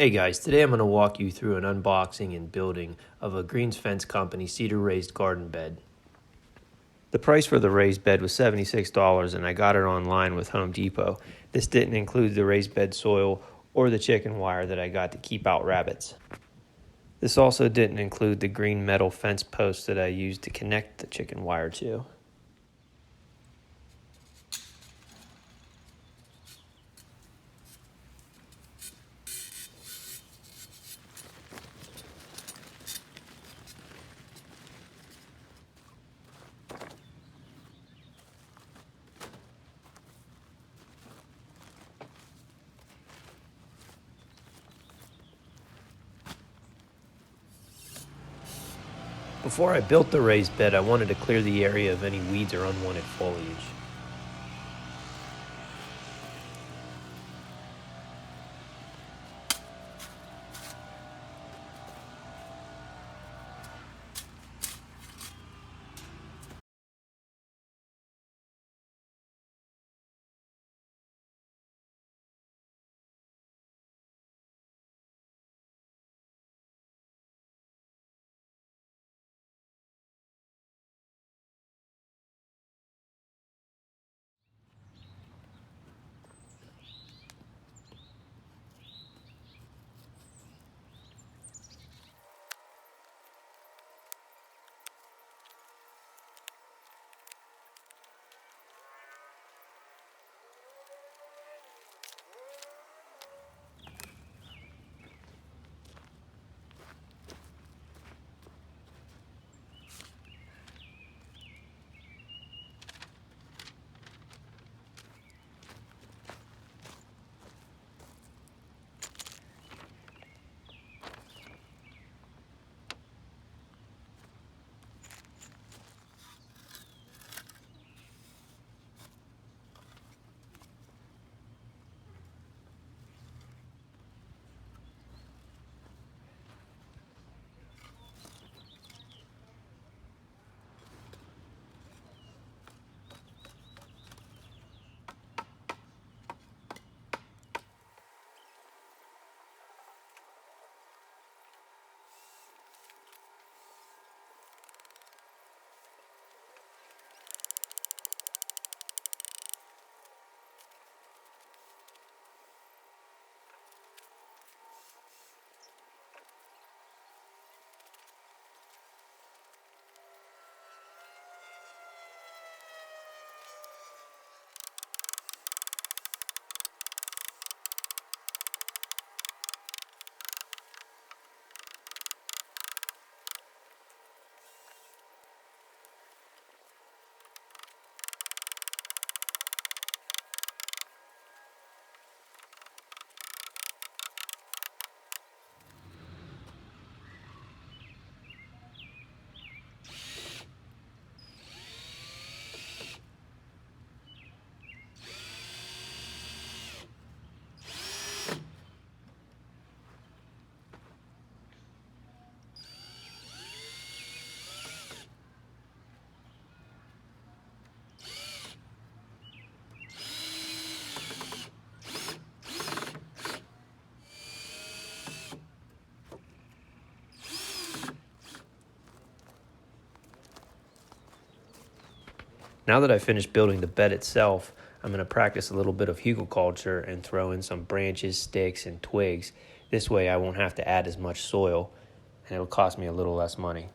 Hey guys, today I'm going to walk you through an unboxing and building of a Greens Fence Company cedar raised garden bed. The price for the raised bed was $76 and I got it online with Home Depot. This didn't include the raised bed soil or the chicken wire that I got to keep out rabbits. This also didn't include the green metal fence posts that I used to connect the chicken wire to. Before I built the raised bed, I wanted to clear the area of any weeds or unwanted foliage. Now that I've finished building the bed itself, I'm going to practice a little bit of hugelkultur and throw in some branches, sticks, and twigs. This way I won't have to add as much soil, and it'll cost me a little less money.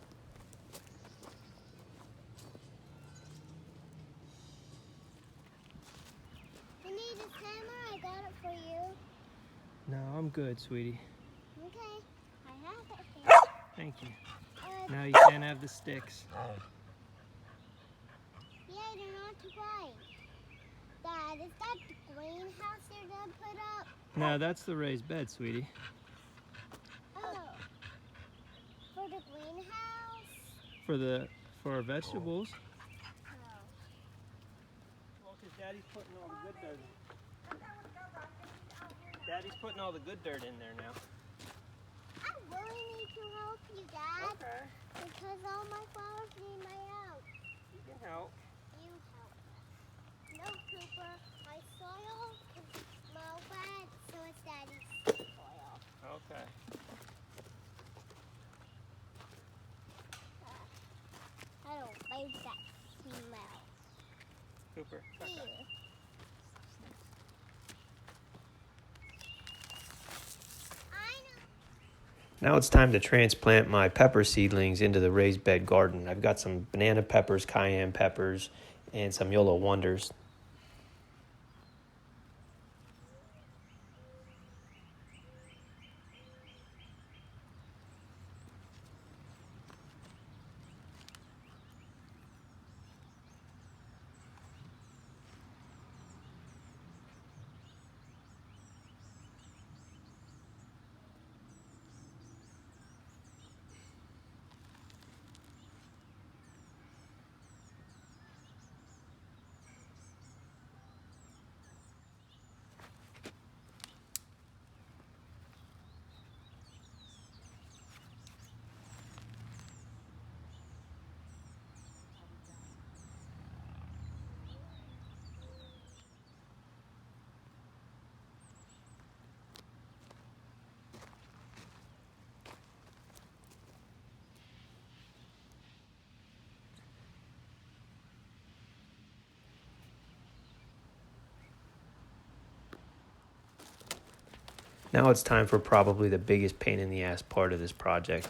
You need this hammer? I got it for you. No, I'm good, sweetie. Okay, I have it here. Thank you. Uh, Now you can't have the sticks. Yeah, they're not too bright. Dad, is that the greenhouse you're gonna put up? No, that's the raised bed, sweetie. Oh, for the greenhouse? For our vegetables. Oh. Well, because Daddy's putting all the good dirt in. Daddy's putting all the good dirt in there now. I really need to help you, Dad. Okay. Because all my flowers need my help. You can help. You help. No, Cooper. My soil is well wet, so it's Daddy's soil. is that smell? Cooper. Ew. I know. Now it's time to transplant my pepper seedlings into the raised bed garden. I've got some banana peppers, cayenne peppers, and some yolo wonders. Now it's time for probably the biggest pain in the ass part of this project,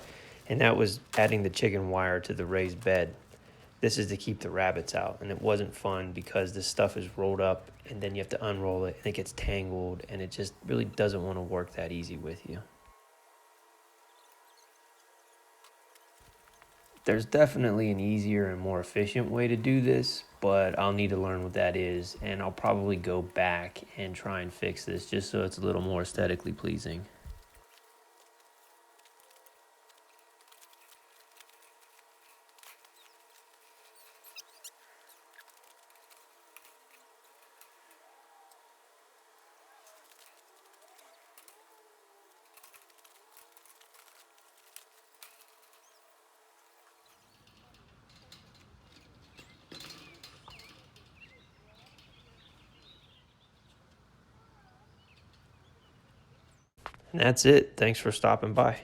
and that was adding the chicken wire to the raised bed. This is to keep the rabbits out, and it wasn't fun because this stuff is rolled up and then you have to unroll it and it gets tangled, and it just really doesn't want to work that easy with you. There's definitely an easier and more efficient way to do this, but I'll need to learn what that is, and I'll probably go back and try and fix this just so it's a little more aesthetically pleasing. And that's it. Thanks for stopping by.